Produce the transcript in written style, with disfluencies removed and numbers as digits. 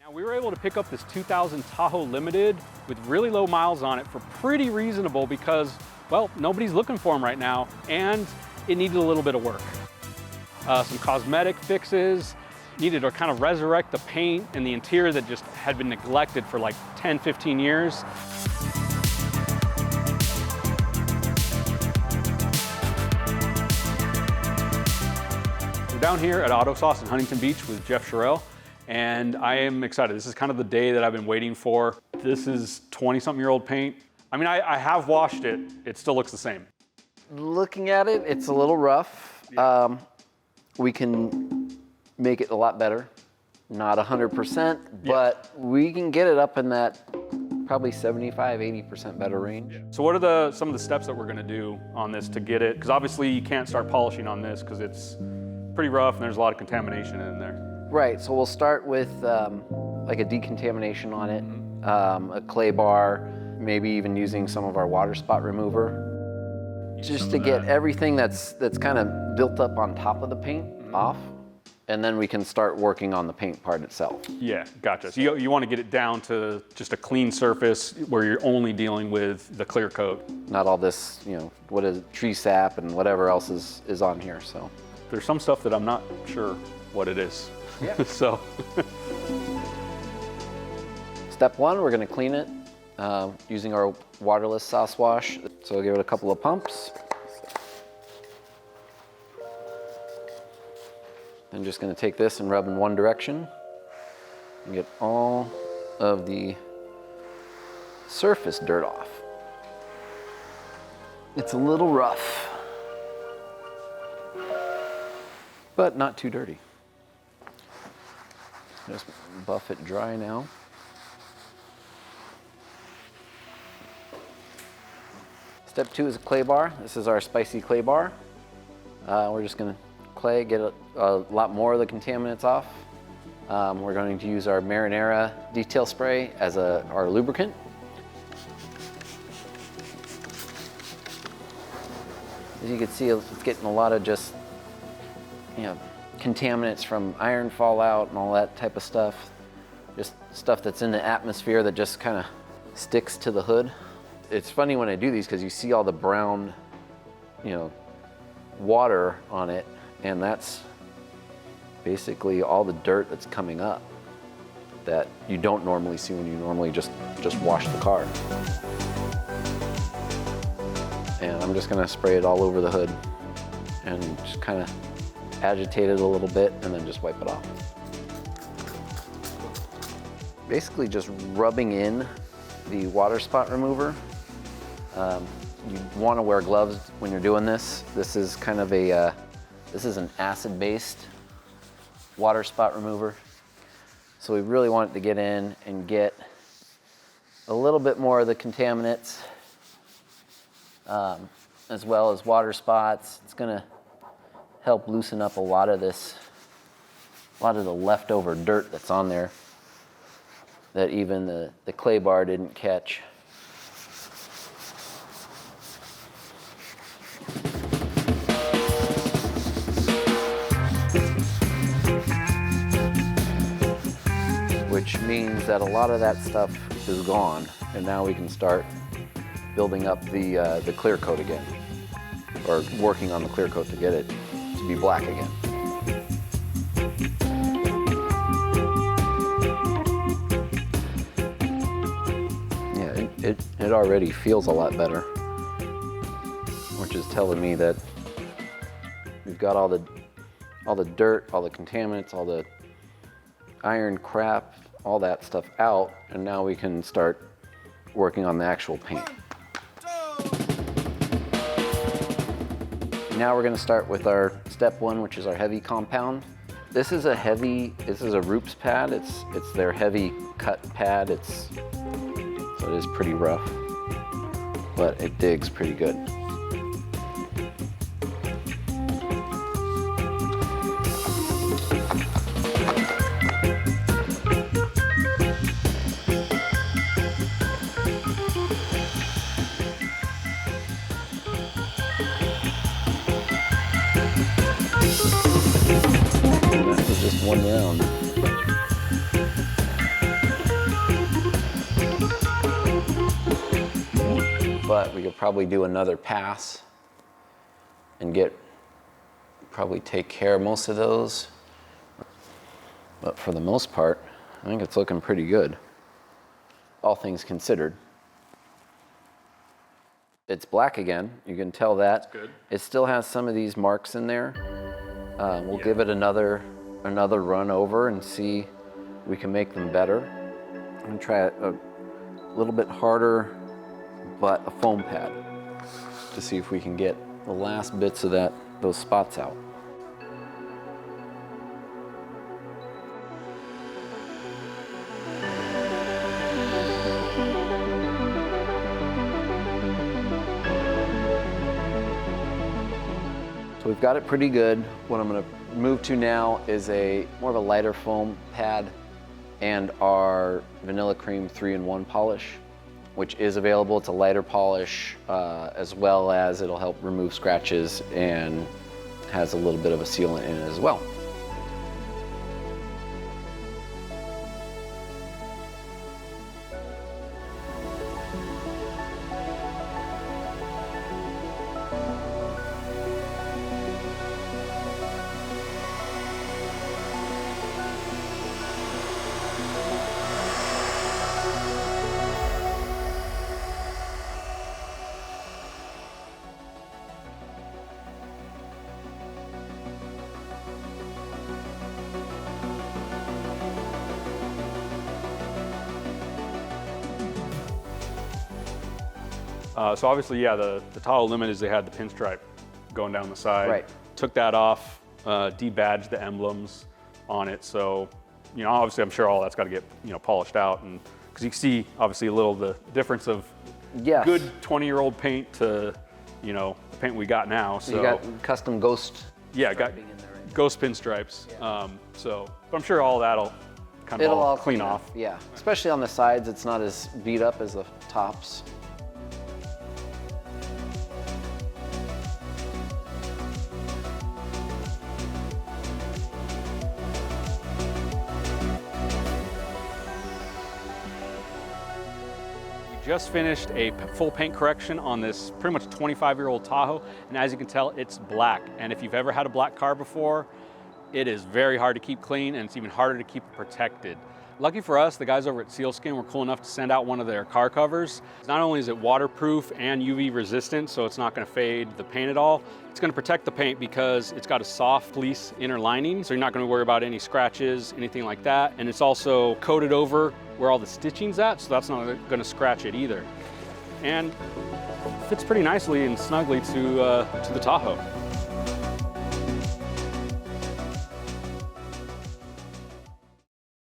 Now, we were able to pick up this 2000 Tahoe Unlimited with really low miles on it for pretty reasonable because, well, nobody's looking for them right now, and it needed a little bit of work. Some cosmetic fixes, needed to kind of resurrect the paint and the interior that just had been neglected for like 10, 15 years. We're down here at Auto Sauce in Huntington Beach with Jeff Sharell, and I am excited. This is kind of the day that I've been waiting for. This is 20-something-year-old paint. I mean, I have washed it. It still looks the same. Looking at it, it's a little rough. Yeah. We can make it a lot better. Not 100%, but we can get it up in that probably 75, 80% better range. Yeah. So what are some of the steps that we're gonna do on this to get it? Because obviously you can't start polishing on this because it's pretty rough and there's a lot of contamination in there. Right, so we'll start with like a decontamination on it, a clay bar, maybe even using some of our water spot remover. Just to get everything that's kind of built up on top of the paint off, and then we can start working on the paint part itself. Yeah, gotcha. So you want to get it down to just a clean surface where you're only dealing with the clear coat. Not all this, what is it, tree sap and whatever else is on here, so. There's some stuff that I'm not sure what it is. Yeah. So. Step one, we're gonna clean it using our waterless sauce wash. So we'll give it a couple of pumps. I'm just gonna take this and rub in one direction and get all of the surface dirt off. It's a little rough, but not too dirty. Just buff it dry now. Step two is a clay bar. This is our spicy clay bar. We're just gonna get a lot more of the contaminants off. We're going to use our marinara detail spray as our lubricant. As you can see, it's getting a lot of just, contaminants from iron fallout and all that type of stuff. Just stuff that's in the atmosphere that just kind of sticks to the hood. It's funny when I do these because you see all the brown, water on it, and that's basically all the dirt that's coming up that you don't normally see when you normally just wash the car. And I'm just gonna spray it all over the hood and just kind of agitate it a little bit and then just wipe it off. Basically just rubbing in the water spot remover. You want to wear gloves when you're doing this. This is kind of this is an acid-based water spot remover. So we really want it to get in and get a little bit more of the contaminants, as well as water spots. It's gonna help loosen up a lot of the leftover dirt that's on there that even the clay bar didn't catch. Which means that a lot of that stuff is gone, and now we can start building up the clear coat again, or working on the clear coat to get it to be black again. Yeah, it already feels a lot better, which is telling me that we've got all the dirt, all the contaminants, all the iron crap, all that stuff out, and now we can start working on the actual paint. Now we're gonna start with our step one, which is our heavy compound. This is a Roops pad. It's their heavy cut pad. So it is pretty rough, but it digs pretty good. That was just one round. but we could probably do another pass and probably take care of most of those. But for the most part, I think it's looking pretty good, all things considered. It's black again, you can tell that. That's good. It still has some of these marks in there. We'll give it another run over and see if we can make them better. I'm gonna try a little bit harder, but a foam pad to see if we can get the last bits of those spots out. So we've got it pretty good. What I'm going to move to now is more of a lighter foam pad and our vanilla cream 3-in-1 polish, which is available. It's a lighter polish, as well as it'll help remove scratches and has a little bit of a sealant in it as well. So obviously, yeah, the Tahoe Unlimited, they had the pinstripe going down the side. Right. Took that off, debadged the emblems on it. So, obviously, I'm sure all that's got to get, polished out, and because you can see obviously the difference of good 20-year-old paint to, the paint we got now. So you got custom ghost. Yeah, got ghost pinstripes. Yeah. But I'm sure all that'll kind of all clean off. Yeah, especially on the sides, it's not as beat up as the tops. Just finished a full paint correction on this pretty much 25-year-old Tahoe, and as you can tell, it's black. And if you've ever had a black car before, it is very hard to keep clean, and it's even harder to keep it protected. Lucky for us, the guys over at Sealskin were cool enough to send out one of their car covers. Not only is it waterproof and UV resistant, so it's not going to fade the paint at all, it's going to protect the paint because it's got a soft fleece inner lining, so you're not going to worry about any scratches, anything like that. And it's also coated over where all the stitching's at, so that's not going to scratch it either. And fits pretty nicely and snugly to the Tahoe.